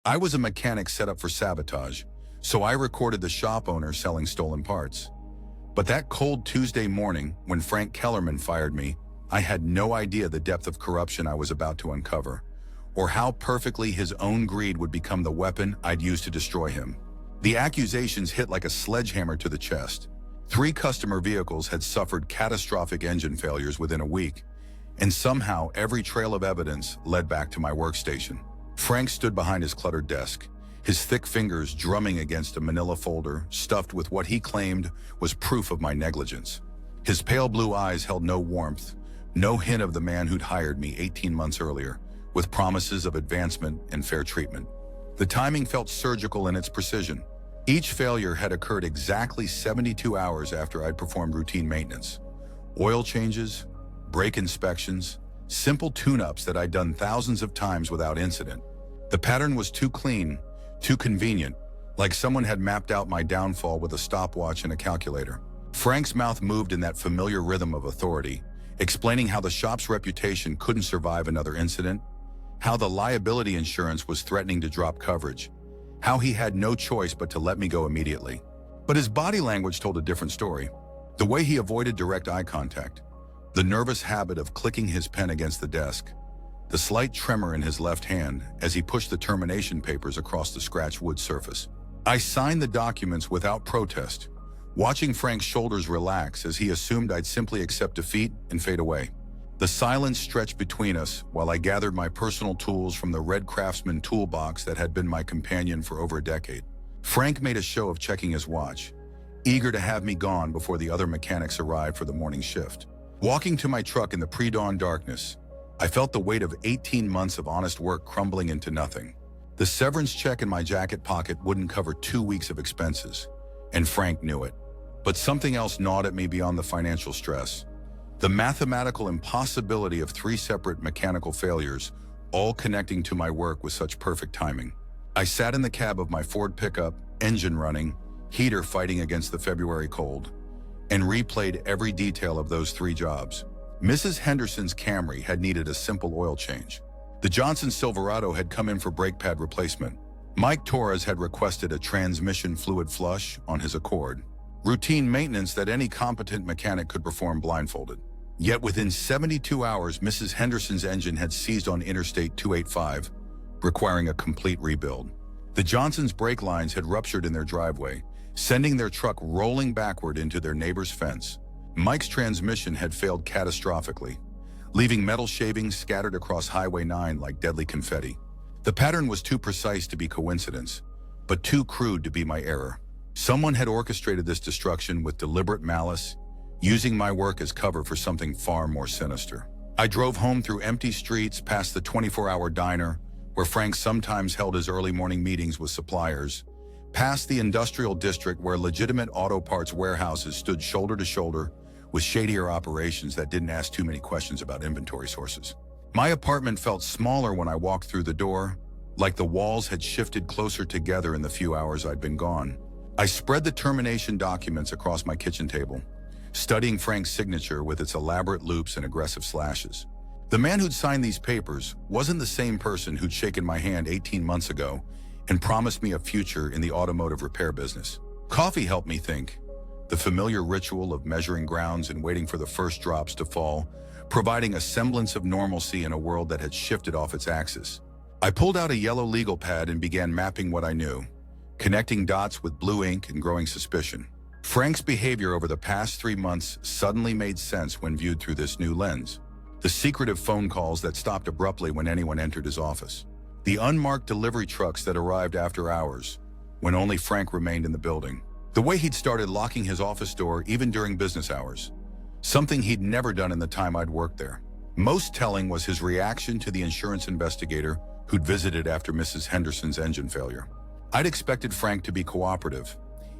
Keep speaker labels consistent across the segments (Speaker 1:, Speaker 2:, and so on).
Speaker 1: I was a mechanic set up for sabotage, so I recorded the shop owner selling stolen parts. But that cold Tuesday morning, when Frank Kellerman fired me, I had no idea the depth of corruption I was about to uncover, or how perfectly his own greed would become the weapon I'd use to destroy him. The accusations hit like a sledgehammer to the chest. 3 customer vehicles had suffered catastrophic engine failures within a week, and somehow every trail of evidence led back to my workstation. Frank stood behind his cluttered desk, his thick fingers drumming against a manila folder stuffed with what he claimed was proof of my negligence. His pale blue eyes held no warmth, no hint of the man who'd hired me 18 months earlier, with promises of advancement and fair treatment. The timing felt surgical in its precision. Each failure had occurred exactly 72 hours after I'd performed routine maintenance. Oil changes, brake inspections, simple tune-ups that I'd done thousands of times without incident. The pattern was too clean, too convenient, like someone had mapped out my downfall with a stopwatch and a calculator. Frank's mouth moved in that familiar rhythm of authority, explaining how the shop's reputation couldn't survive another incident, how the liability insurance was threatening to drop coverage, how he had no choice but to let me go immediately. But his body language told a different story. The way he avoided direct eye contact, the nervous habit of clicking his pen against the desk, the slight tremor in his left hand as he pushed the termination papers across the scratched wood surface. I signed the documents without protest, watching Frank's shoulders relax as he assumed I'd simply accept defeat and fade away. The silence stretched between us while I gathered my personal tools from the Red Craftsman toolbox that had been my companion for over a decade. Frank made a show of checking his watch, eager to have me gone before the other mechanics arrived for the morning shift. Walking to my truck in the pre-dawn darkness, I felt the weight of 18 months of honest work crumbling into nothing. The severance check in my jacket pocket wouldn't cover 2 weeks of expenses, and Frank knew it. But something else gnawed at me beyond the financial stress. The mathematical impossibility of 3 separate mechanical failures, all connecting to my work with such perfect timing. I sat in the cab of my Ford pickup, engine running, heater fighting against the February cold, and replayed every detail of those 3 jobs. Mrs. Henderson's Camry had needed a simple oil change. The Johnson Silverado had come in for brake pad replacement. Mike Torres had requested a transmission fluid flush on his Accord. Routine maintenance that any competent mechanic could perform blindfolded. Yet within 72 hours, Mrs. Henderson's engine had seized on Interstate 285, requiring a complete rebuild. The Johnsons' brake lines had ruptured in their driveway, sending their truck rolling backward into their neighbor's fence. Mike's transmission had failed catastrophically, leaving metal shavings scattered across Highway 9 like deadly confetti. The pattern was too precise to be coincidence, but too crude to be my error. Someone had orchestrated this destruction with deliberate malice, using my work as cover for something far more sinister. I drove home through empty streets past the 24-hour diner, where Frank sometimes held his early morning meetings with suppliers, past the industrial district where legitimate auto parts warehouses stood shoulder to shoulder with shadier operations that didn't ask too many questions about inventory sources. My apartment felt smaller when I walked through the door, like the walls had shifted closer together in the few hours I'd been gone. I spread the termination documents across my kitchen table, studying Frank's signature with its elaborate loops and aggressive slashes. The man who'd signed these papers wasn't the same person who'd shaken my hand 18 months ago and promised me a future in the automotive repair business. Coffee helped me think, the familiar ritual of measuring grounds and waiting for the first drops to fall, providing a semblance of normalcy in a world that had shifted off its axis. I pulled out a yellow legal pad and began mapping what I knew, connecting dots with blue ink and growing suspicion. Frank's behavior over the past 3 months suddenly made sense when viewed through this new lens. The secretive phone calls that stopped abruptly when anyone entered his office. The unmarked delivery trucks that arrived after hours, when only Frank remained in the building. The way he'd started locking his office door even during business hours, something he'd never done in the time I'd worked there. Most telling was his reaction to the insurance investigator who'd visited after Mrs. Henderson's engine failure. I'd expected Frank to be cooperative,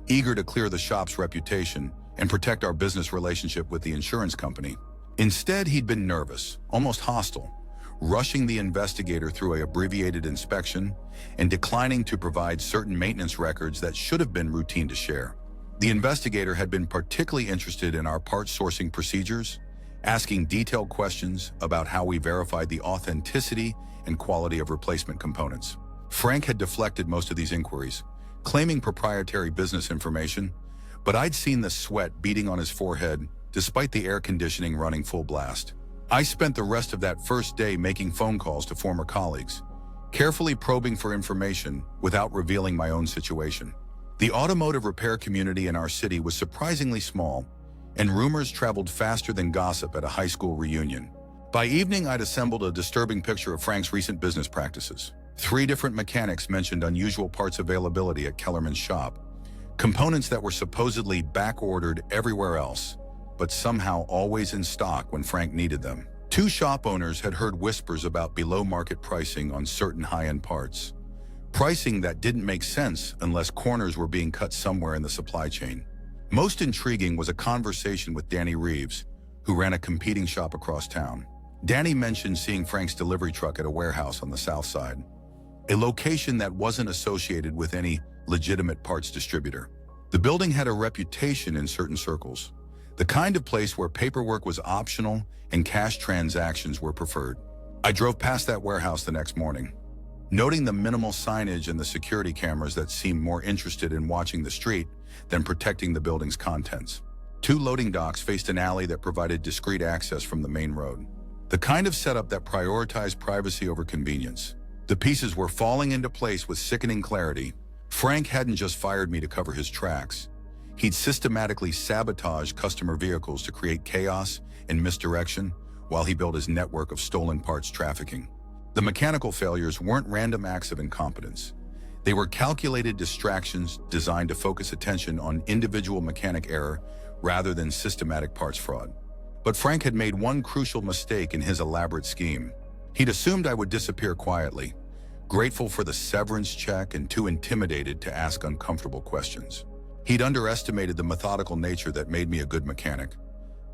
Speaker 1: eager to clear the shop's reputation and protect our business relationship with the insurance company. Instead, he'd been nervous, almost hostile, rushing the investigator through an abbreviated inspection and declining to provide certain maintenance records that should have been routine to share. The investigator had been particularly interested in our parts sourcing procedures, asking detailed questions about how we verified the authenticity and quality of replacement components. Frank had deflected most of these inquiries, claiming proprietary business information, but I'd seen the sweat beading on his forehead despite the air conditioning running full blast. I spent the rest of that first day making phone calls to former colleagues, carefully probing for information without revealing my own situation. The automotive repair community in our city was surprisingly small, and rumors traveled faster than gossip at a high school reunion. By evening, I'd assembled a disturbing picture of Frank's recent business practices. 3 different mechanics mentioned unusual parts availability at Kellerman's shop, components that were supposedly back-ordered everywhere else, but somehow always in stock when Frank needed them. 2 shop owners had heard whispers about below-market pricing on certain high-end parts, pricing that didn't make sense unless corners were being cut somewhere in the supply chain. Most intriguing was a conversation with Danny Reeves, who ran a competing shop across town. Danny mentioned seeing Frank's delivery truck at a warehouse on the south side, a location that wasn't associated with any legitimate parts distributor. The building had a reputation in certain circles, the kind of place where paperwork was optional and cash transactions were preferred. I drove past that warehouse the next morning, noting the minimal signage and the security cameras that seemed more interested in watching the street than protecting the building's contents. 2 loading docks faced an alley that provided discreet access from the main road, the kind of setup that prioritized privacy over convenience. The pieces were falling into place with sickening clarity. Frank hadn't just fired me to cover his tracks. He'd systematically sabotaged customer vehicles to create chaos and misdirection while he built his network of stolen parts trafficking. The mechanical failures weren't random acts of incompetence. They were calculated distractions designed to focus attention on individual mechanic error rather than systematic parts fraud. But Frank had made one crucial mistake in his elaborate scheme. He'd assumed I would disappear quietly, grateful for the severance check and too intimidated to ask uncomfortable questions. He'd underestimated the methodical nature that made me a good mechanic,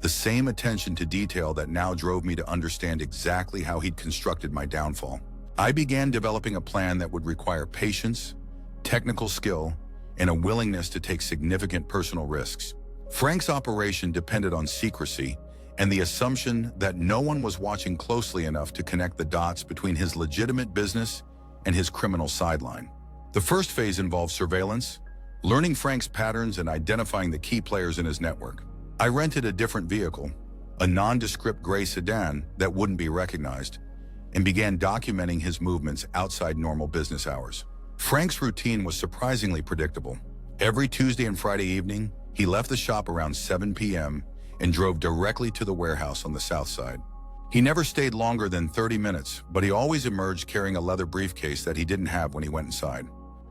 Speaker 1: the same attention to detail that now drove me to understand exactly how he'd constructed my downfall. I began developing a plan that would require patience, technical skill, and a willingness to take significant personal risks. Frank's operation depended on secrecy and the assumption that no one was watching closely enough to connect the dots between his legitimate business and his criminal sideline. The first phase involved surveillance, learning Frank's patterns and identifying the key players in his network. I rented a different vehicle, a nondescript gray sedan that wouldn't be recognized, and began documenting his movements outside normal business hours. Frank's routine was surprisingly predictable. Every Tuesday and Friday evening, he left the shop around 7 p.m. and drove directly to the warehouse on the south side. He never stayed longer than 30 minutes, but he always emerged carrying a leather briefcase that he didn't have when he went inside.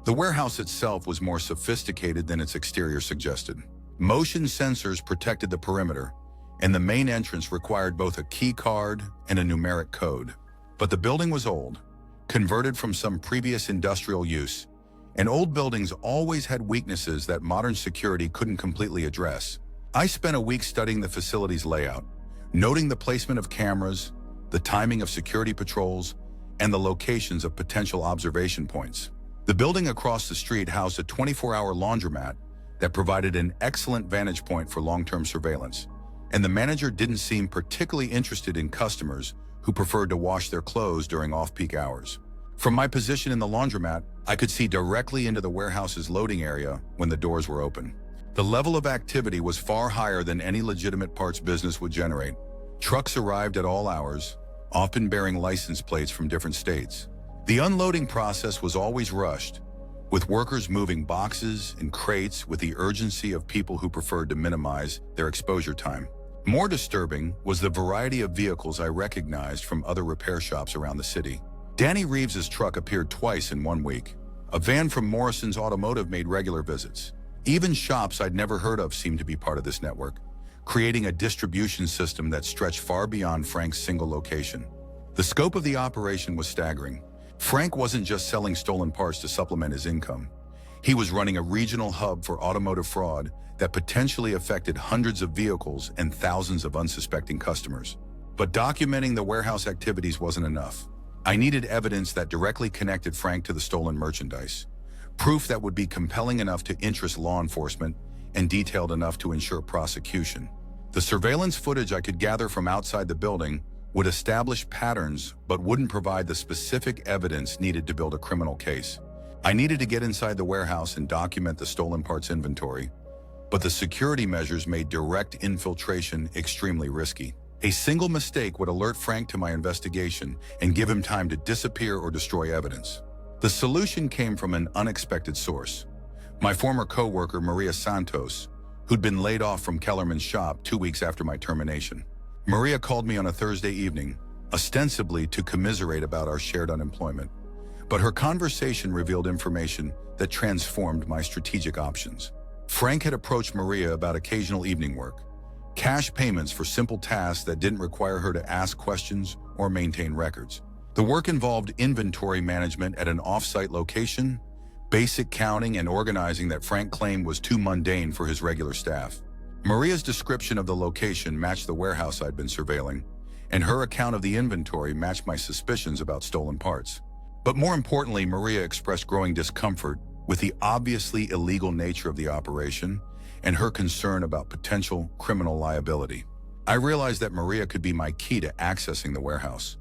Speaker 1: The warehouse itself was more sophisticated than its exterior suggested. Motion sensors protected the perimeter, and the main entrance required both a key card and a numeric code. But the building was old, converted from some previous industrial use, and old buildings always had weaknesses that modern security couldn't completely address. I spent a week studying the facility's layout, noting the placement of cameras, the timing of security patrols, and the locations of potential observation points. The building across the street housed a 24-hour laundromat that provided an excellent vantage point for long-term surveillance, and the manager didn't seem particularly interested in customers who preferred to wash their clothes during off-peak hours. From my position in the laundromat, I could see directly into the warehouse's loading area when the doors were open. The level of activity was far higher than any legitimate parts business would generate. Trucks arrived at all hours, often bearing license plates from different states. The unloading process was always rushed, with workers moving boxes and crates with the urgency of people who preferred to minimize their exposure time. More disturbing was the variety of vehicles I recognized from other repair shops around the city. Danny Reeves's truck appeared twice in 1 week. A van from Morrison's Automotive made regular visits. Even shops I'd never heard of seemed to be part of this network, creating a distribution system that stretched far beyond Frank's single location. The scope of the operation was staggering. Frank wasn't just selling stolen parts to supplement his income. He was running a regional hub for automotive fraud that potentially affected hundreds of vehicles and thousands of unsuspecting customers. But documenting the warehouse activities wasn't enough. I needed evidence that directly connected Frank to the stolen merchandise, proof that would be compelling enough to interest law enforcement and detailed enough to ensure prosecution. The surveillance footage I could gather from outside the building would establish patterns but wouldn't provide the specific evidence needed to build a criminal case. I needed to get inside the warehouse and document the stolen parts inventory, but the security measures made direct infiltration extremely risky. A single mistake would alert Frank to my investigation and give him time to disappear or destroy evidence. The solution came from an unexpected source. My former co-worker, Maria Santos, who'd been laid off from Kellerman's shop 2 weeks after my termination. Maria called me on a Thursday evening, ostensibly to commiserate about our shared unemployment. But her conversation revealed information that transformed my strategic options. Frank had approached Maria about occasional evening work, cash payments for simple tasks that didn't require her to ask questions or maintain records. The work involved inventory management at an off-site location, basic counting and organizing that Frank claimed was too mundane for his regular staff. Maria's description of the location matched the warehouse I'd been surveilling, and her account of the inventory matched my suspicions about stolen parts. But more importantly, Maria expressed growing discomfort with the obviously illegal nature of the operation and her concern about potential criminal liability. I realized that Maria could be my key to accessing the warehouse,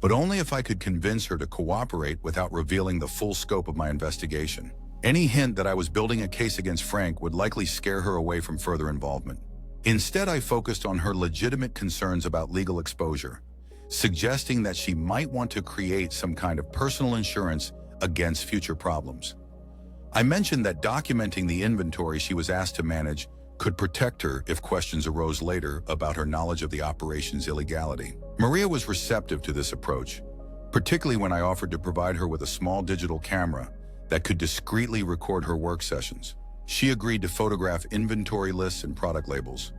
Speaker 1: but only if I could convince her to cooperate without revealing the full scope of my investigation. Any hint that I was building a case against Frank would likely scare her away from further involvement. Instead, I focused on her legitimate concerns about legal exposure, suggesting that she might want to create some kind of personal insurance against future problems. I mentioned that documenting the inventory she was asked to manage could protect her if questions arose later about her knowledge of the operation's illegality. Maria was receptive to this approach, particularly when I offered to provide her with a small digital camera that could discreetly record her work sessions. She agreed to photograph inventory lists and product labels,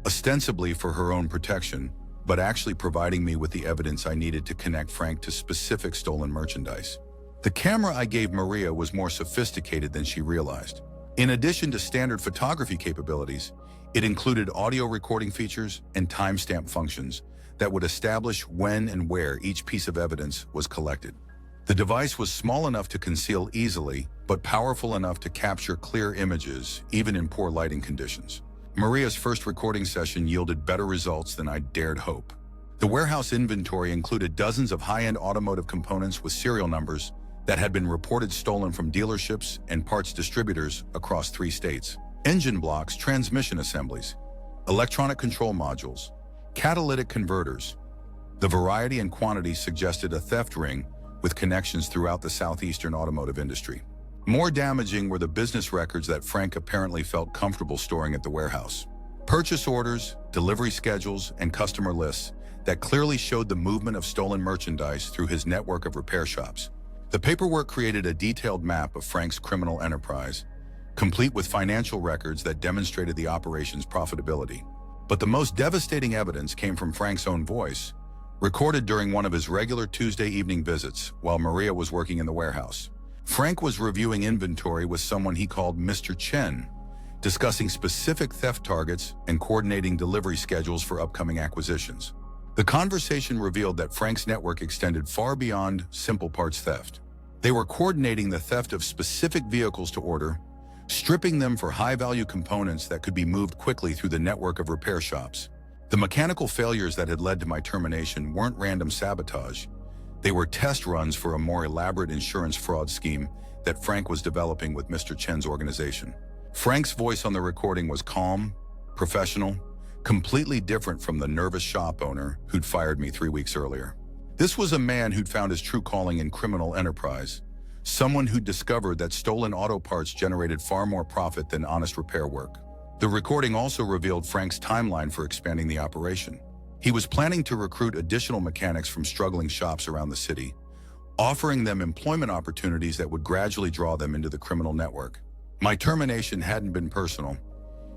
Speaker 1: ostensibly for her own protection, but actually providing me with the evidence I needed to connect Frank to specific stolen merchandise. The camera I gave Maria was more sophisticated than she realized. In addition to standard photography capabilities, it included audio recording features and timestamp functions that would establish when and where each piece of evidence was collected. The device was small enough to conceal easily, but powerful enough to capture clear images, even in poor lighting conditions. Maria's first recording session yielded better results than I dared hope. The warehouse inventory included dozens of high-end automotive components with serial numbers that had been reported stolen from dealerships and parts distributors across 3 states. Engine blocks, transmission assemblies, electronic control modules, catalytic converters. The variety and quantity suggested a theft ring with connections throughout the southeastern automotive industry. More damaging were the business records that Frank apparently felt comfortable storing at the warehouse. Purchase orders, delivery schedules, and customer lists that clearly showed the movement of stolen merchandise through his network of repair shops. The paperwork created a detailed map of Frank's criminal enterprise, complete with financial records that demonstrated the operation's profitability. But the most devastating evidence came from Frank's own voice, recorded during one of his regular Tuesday evening visits while Maria was working in the warehouse. Frank was reviewing inventory with someone he called Mr. Chen, discussing specific theft targets and coordinating delivery schedules for upcoming acquisitions. The conversation revealed that Frank's network extended far beyond simple parts theft. They were coordinating the theft of specific vehicles to order, stripping them for high-value components that could be moved quickly through the network of repair shops. The mechanical failures that had led to my termination weren't random sabotage. They were test runs for a more elaborate insurance fraud scheme that Frank was developing with Mr. Chen's organization. Frank's voice on the recording was calm, professional, completely different from the nervous shop owner who'd fired me 3 weeks earlier. This was a man who'd found his true calling in criminal enterprise, someone who'd discovered that stolen auto parts generated far more profit than honest repair work. The recording also revealed Frank's timeline for expanding the operation. He was planning to recruit additional mechanics from struggling shops around the city, offering them employment opportunities that would gradually draw them into the criminal network. My termination hadn't been personal.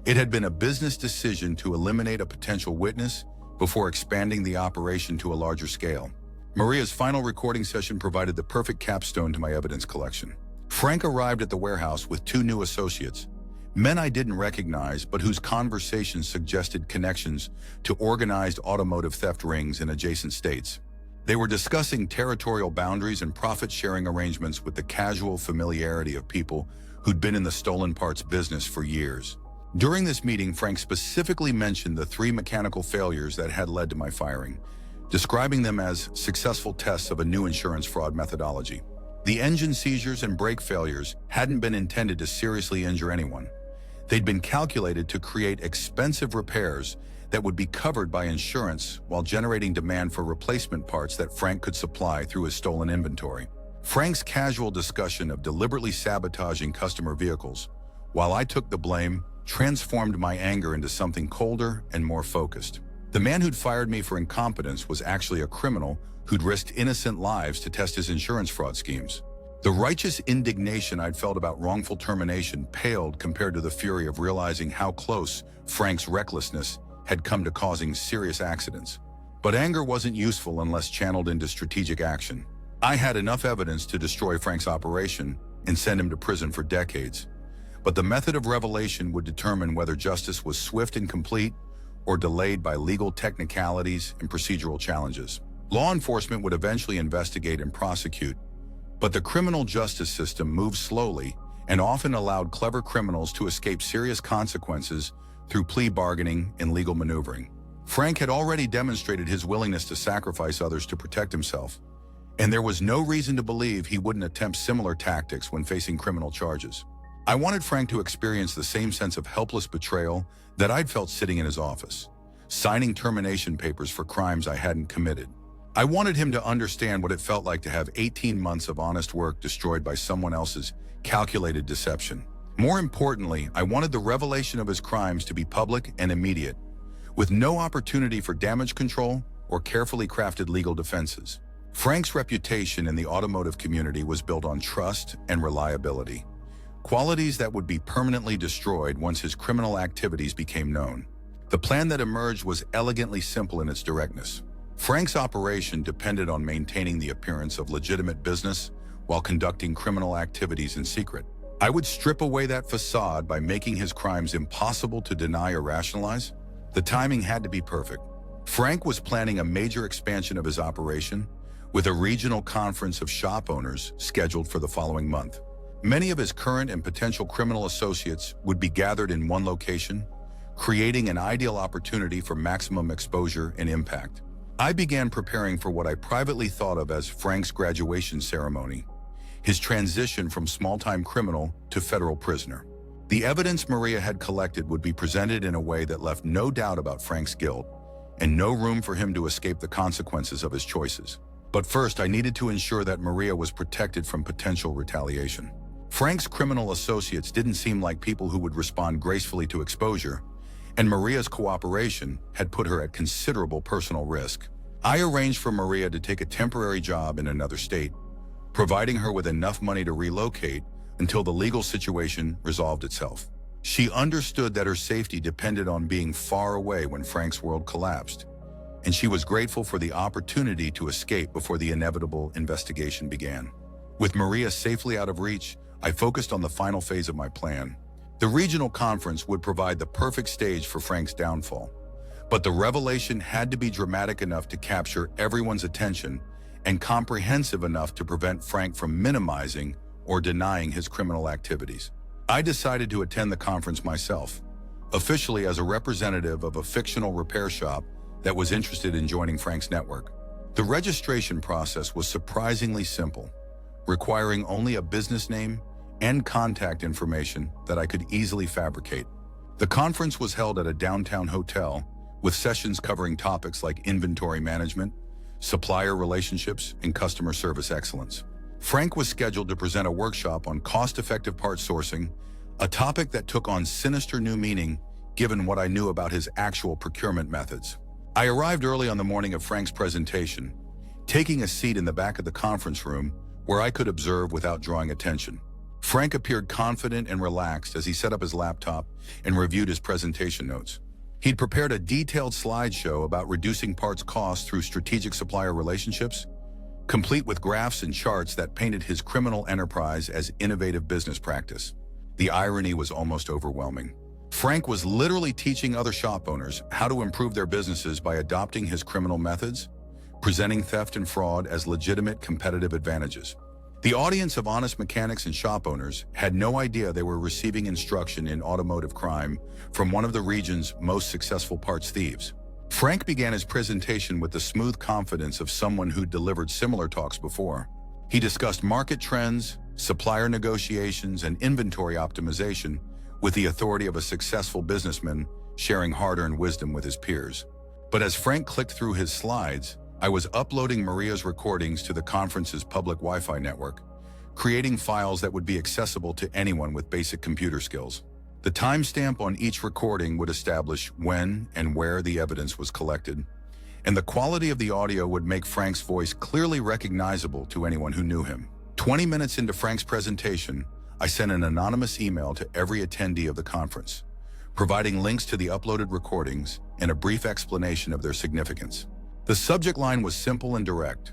Speaker 1: It had been a business decision to eliminate a potential witness before expanding the operation to a larger scale. Maria's final recording session provided the perfect capstone to my evidence collection. Frank arrived at the warehouse with 2 new associates, men I didn't recognize but whose conversations suggested connections to organized automotive theft rings in adjacent states. They were discussing territorial boundaries and profit-sharing arrangements with the casual familiarity of people who'd been in the stolen parts business for years. During this meeting, Frank specifically mentioned the 3 mechanical failures that had led to my firing, describing them as successful tests of a new insurance fraud methodology. The engine seizures and brake failures hadn't been intended to seriously injure anyone. They'd been calculated to create expensive repairs that would be covered by insurance while generating demand for replacement parts that Frank could supply through his stolen inventory. Frank's casual discussion of deliberately sabotaging customer vehicles, while I took the blame, transformed my anger into something colder and more focused. The man who'd fired me for incompetence was actually a criminal who'd risked innocent lives to test his insurance fraud schemes. The righteous indignation I'd felt about wrongful termination paled compared to the fury of realizing how close Frank's recklessness had come to causing serious accidents. But anger wasn't useful unless channeled into strategic action. I had enough evidence to destroy Frank's operation and send him to prison for decades. But the method of revelation would determine whether justice was swift and complete or delayed by legal technicalities and procedural challenges. Law enforcement would eventually investigate and prosecute, but the criminal justice system moved slowly and often allowed clever criminals to escape serious consequences through plea bargaining and legal maneuvering. Frank had already demonstrated his willingness to sacrifice others to protect himself, and there was no reason to believe he wouldn't attempt similar tactics when facing criminal charges. I wanted Frank to experience the same sense of helpless betrayal that I'd felt sitting in his office, signing termination papers for crimes I hadn't committed. I wanted him to understand what it felt like to have 18 months of honest work destroyed by someone else's calculated deception. More importantly, I wanted the revelation of his crimes to be public and immediate, with no opportunity for damage control or carefully crafted legal defenses. Frank's reputation in the automotive community was built on trust and reliability, qualities that would be permanently destroyed once his criminal activities became known. The plan that emerged was elegantly simple in its directness. Frank's operation depended on maintaining the appearance of legitimate business while conducting criminal activities in secret. I would strip away that facade by making his crimes impossible to deny or rationalize. The timing had to be perfect. Frank was planning a major expansion of his operation, with a regional conference of shop owners scheduled for the following month. Many of his current and potential criminal associates would be gathered in one location, creating an ideal opportunity for maximum exposure and impact. I began preparing for what I privately thought of as Frank's graduation ceremony, his transition from small-time criminal to federal prisoner. The evidence Maria had collected would be presented in a way that left no doubt about Frank's guilt and no room for him to escape the consequences of his choices. But first, I needed to ensure that Maria was protected from potential retaliation. Frank's criminal associates didn't seem like people who would respond gracefully to exposure, and Maria's cooperation had put her at considerable personal risk. I arranged for Maria to take a temporary job in another state, providing her with enough money to relocate until the legal situation resolved itself. She understood that her safety depended on being far away when Frank's world collapsed, and she was grateful for the opportunity to escape before the inevitable investigation began. With Maria safely out of reach, I focused on the final phase of my plan. The regional conference would provide the perfect stage for Frank's downfall, but the revelation had to be dramatic enough to capture everyone's attention and comprehensive enough to prevent Frank from minimizing or denying his criminal activities. I decided to attend the conference myself, officially as a representative of a fictional repair shop that was interested in joining Frank's network. The registration process was surprisingly simple, requiring only a business name and contact information that I could easily fabricate. The conference was held at a downtown hotel, with sessions covering topics like inventory management, supplier relationships, and customer service excellence. Frank was scheduled to present a workshop on cost-effective part sourcing, a topic that took on sinister new meaning given what I knew about his actual procurement methods. I arrived early on the morning of Frank's presentation, taking a seat in the back of the conference room where I could observe without drawing attention. Frank appeared confident and relaxed as he set up his laptop and reviewed his presentation notes. He'd prepared a detailed slideshow about reducing parts costs through strategic supplier relationships, complete with graphs and charts that painted his criminal enterprise as innovative business practice. The irony was almost overwhelming. Frank was literally teaching other shop owners how to improve their businesses by adopting his criminal methods, presenting theft and fraud as legitimate competitive advantages. The audience of honest mechanics and shop owners had no idea they were receiving instruction in automotive crime from one of the region's most successful parts thieves. Frank began his presentation with the smooth confidence of someone who'd delivered similar talks before. He discussed market trends, supplier negotiations, and inventory optimization with the authority of a successful businessman sharing hard-earned wisdom with his peers. But as Frank clicked through his slides, I was uploading Maria's recordings to the conference's public Wi-Fi network, creating files that would be accessible to anyone with basic computer skills. The timestamp on each recording would establish when and where the evidence was collected, and the quality of the audio would make Frank's voice clearly recognizable to anyone who knew him. 20 minutes into Frank's presentation, I sent an anonymous email to every attendee of the conference, providing links to the uploaded recordings and a brief explanation of their significance. The subject line was simple and direct: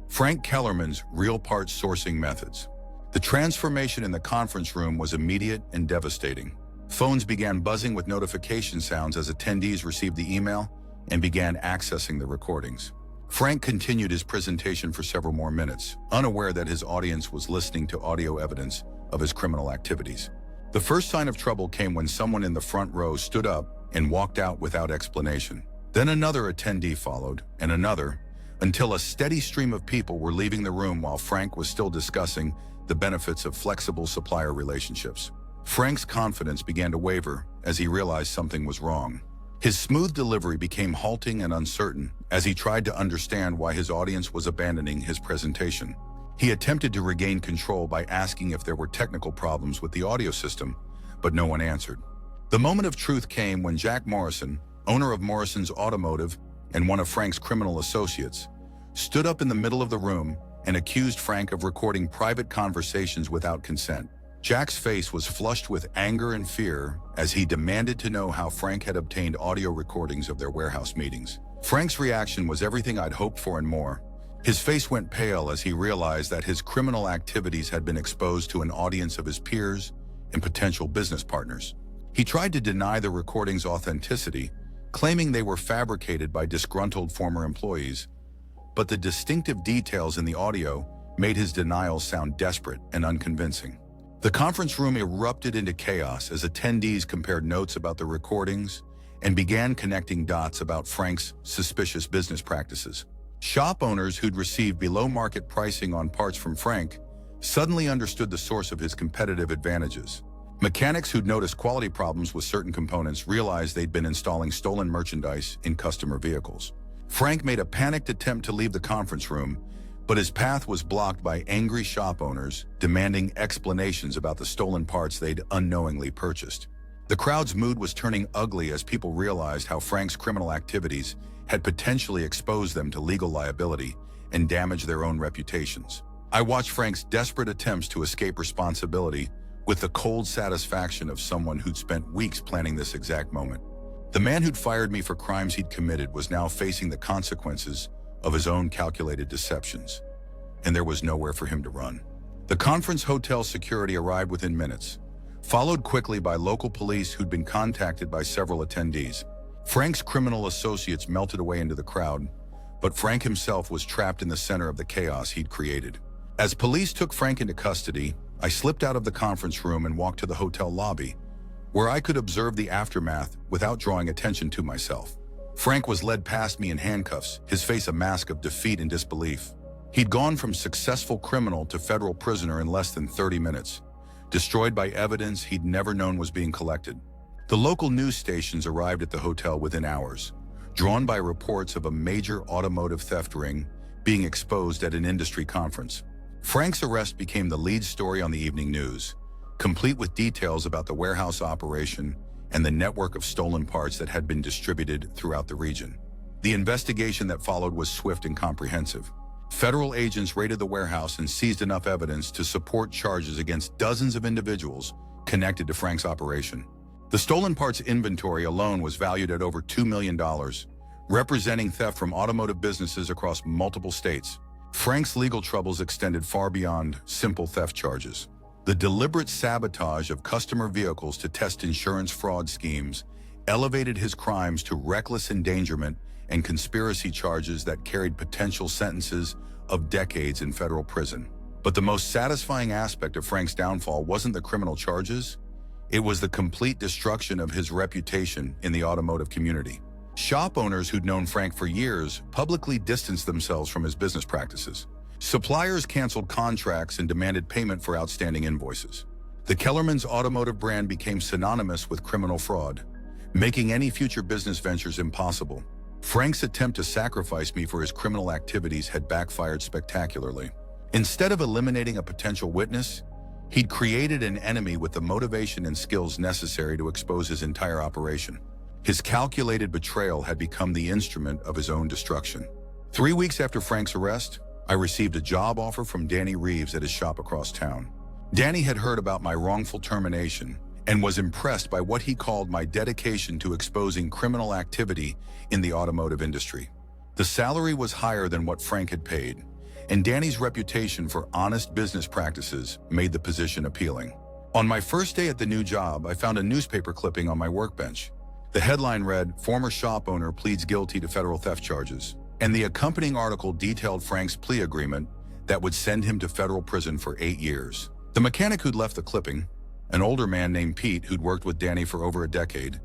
Speaker 1: Frank Kellerman's real parts sourcing methods. The transformation in the conference room was immediate and devastating. Phones began buzzing with notification sounds as attendees received the email and began accessing the recordings. Frank continued his presentation for several more minutes, unaware that his audience was listening to audio evidence of his criminal activities. The first sign of trouble came when someone in the front row stood up and walked out without explanation. Then another attendee followed, and another, until a steady stream of people were leaving the room while Frank was still discussing the benefits of flexible supplier relationships. Frank's confidence began to waver as he realized something was wrong. His smooth delivery became halting and uncertain as he tried to understand why his audience was abandoning his presentation. He attempted to regain control by asking if there were technical problems with the audio system, but no one answered. The moment of truth came when Jack Morrison, owner of Morrison's Automotive and one of Frank's criminal associates, stood up in the middle of the room and accused Frank of recording private conversations without consent. Jack's face was flushed with anger and fear as he demanded to know how Frank had obtained audio recordings of their warehouse meetings. Frank's reaction was everything I'd hoped for and more. His face went pale as he realized that his criminal activities had been exposed to an audience of his peers and potential business partners. He tried to deny the recordings' authenticity, claiming they were fabricated by disgruntled former employees, but the distinctive details in the audio made his denials sound desperate and unconvincing. The conference room erupted into chaos as attendees compared notes about the recordings and began connecting dots about Frank's suspicious business practices. Shop owners who'd received below-market pricing on parts from Frank suddenly understood the source of his competitive advantages. Mechanics who'd noticed quality problems with certain components realized they'd been installing stolen merchandise in customer vehicles. Frank made a panicked attempt to leave the conference room, but his path was blocked by angry shop owners demanding explanations about the stolen parts they'd unknowingly purchased. The crowd's mood was turning ugly as people realized how Frank's criminal activities had potentially exposed them to legal liability and damaged their own reputations. I watched Frank's desperate attempts to escape responsibility with the cold satisfaction of someone who'd spent weeks planning this exact moment. The man who'd fired me for crimes he'd committed was now facing the consequences of his own calculated deceptions, and there was nowhere for him to run. The conference hotel security arrived within minutes, followed quickly by local police who'd been contacted by several attendees. Frank's criminal associates melted away into the crowd, but Frank himself was trapped in the center of the chaos he'd created. As police took Frank into custody, I slipped out of the conference room and walked to the hotel lobby, where I could observe the aftermath without drawing attention to myself. Frank was led past me in handcuffs, his face a mask of defeat and disbelief. He'd gone from successful criminal to federal prisoner in less than 30 minutes, destroyed by evidence he'd never known was being collected. The local news stations arrived at the hotel within hours, drawn by reports of a major automotive theft ring being exposed at an industry conference. Frank's arrest became the lead story on the evening news, complete with details about the warehouse operation and the network of stolen parts that had been distributed throughout the region. The investigation that followed was swift and comprehensive. Federal agents raided the warehouse and seized enough evidence to support charges against dozens of individuals connected to Frank's operation. The stolen parts inventory alone was valued at over $2 million, representing theft from automotive businesses across multiple states. Frank's legal troubles extended far beyond simple theft charges. The deliberate sabotage of customer vehicles to test insurance fraud schemes elevated his crimes to reckless endangerment and conspiracy charges that carried potential sentences of decades in federal prison. But the most satisfying aspect of Frank's downfall wasn't the criminal charges, it was the complete destruction of his reputation in the automotive community. Shop owners who'd known Frank for years publicly distanced themselves from his business practices. Suppliers canceled contracts and demanded payment for outstanding invoices. The Kellerman's automotive brand became synonymous with criminal fraud, making any future business ventures impossible. Frank's attempt to sacrifice me for his criminal activities had backfired spectacularly. Instead of eliminating a potential witness, he'd created an enemy with the motivation and skills necessary to expose his entire operation. His calculated betrayal had become the instrument of his own destruction. 3 weeks after Frank's arrest, I received a job offer from Danny Reeves at his shop across town. Danny had heard about my wrongful termination and was impressed by what he called my dedication to exposing criminal activity in the automotive industry. The salary was higher than what Frank had paid, and Danny's reputation for honest business practices made the position appealing. On my first day at the new job, I found a newspaper clipping on my workbench. The headline read, "Former shop owner pleads guilty to federal theft charges," and the accompanying article detailed Frank's plea agreement that would send him to federal prison for 8 years. The mechanic who'd left the clipping, an older man named Pete who'd worked with Danny for over a decade,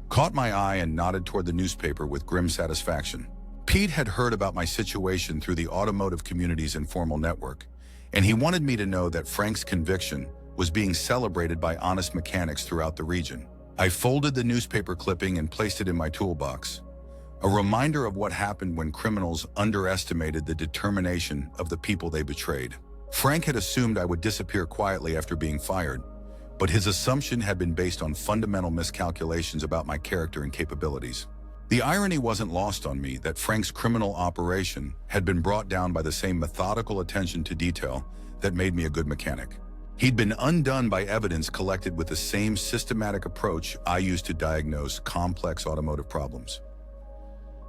Speaker 1: caught my eye and nodded toward the newspaper with grim satisfaction. Pete had heard about my situation through the automotive community's informal network, and he wanted me to know that Frank's conviction was being celebrated by honest mechanics throughout the region. I folded the newspaper clipping and placed it in my toolbox, a reminder of what happened when criminals underestimated the determination of the people they betrayed. Frank had assumed I would disappear quietly after being fired, but his assumption had been based on fundamental miscalculations about my character and capabilities. The irony wasn't lost on me that Frank's criminal operation had been brought down by the same methodical attention to detail that made me a good mechanic. He'd been undone by evidence collected with the same systematic approach I used to diagnose complex automotive problems.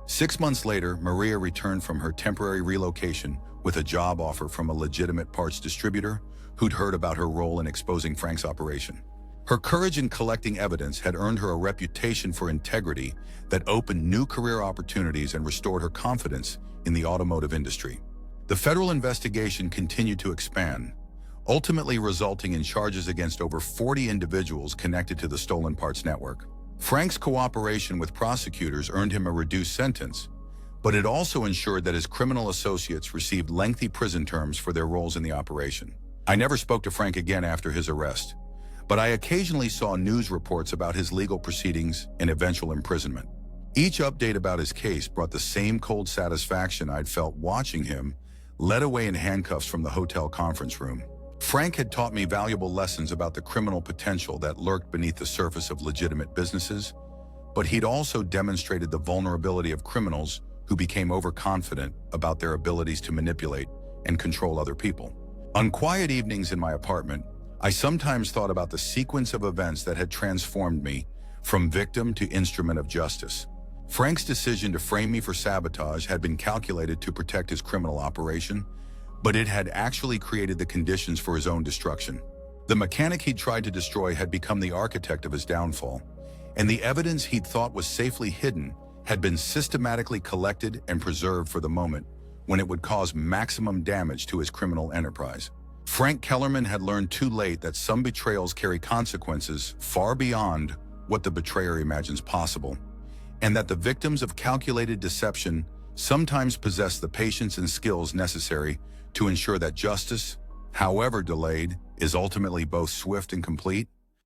Speaker 1: 6 months later, Maria returned from her temporary relocation with a job offer from a legitimate parts distributor who'd heard about her role in exposing Frank's operation. Her courage in collecting evidence had earned her a reputation for integrity that opened new career opportunities and restored her confidence in the automotive industry. The federal investigation continued to expand, ultimately resulting in charges against over 40 individuals connected to the stolen parts network. Frank's cooperation with prosecutors earned him a reduced sentence, but it also ensured that his criminal associates received lengthy prison terms for their roles in the operation. I never spoke to Frank again after his arrest, but I occasionally saw news reports about his legal proceedings and eventual imprisonment. Each update about his case brought the same cold satisfaction I'd felt watching him led away in handcuffs from the hotel conference room. Frank had taught me valuable lessons about the criminal potential that lurked beneath the surface of legitimate businesses, but he'd also demonstrated the vulnerability of criminals who became overconfident about their abilities to manipulate and control other people. On quiet evenings in my apartment, I sometimes thought about the sequence of events that had transformed me from victim to instrument of justice. Frank's decision to frame me for sabotage had been calculated to protect his criminal operation, but it had actually created the conditions for his own destruction. The mechanic he'd tried to destroy had become the architect of his downfall, and the evidence he'd thought was safely hidden had been systematically collected and preserved for the moment when it would cause maximum damage to his criminal enterprise. Frank Kellerman had learned too late that some betrayals carry consequences far beyond what the betrayer imagines possible, and that the victims of calculated deception sometimes possess the patience and skills necessary to ensure that justice, however delayed, is ultimately both swift and complete.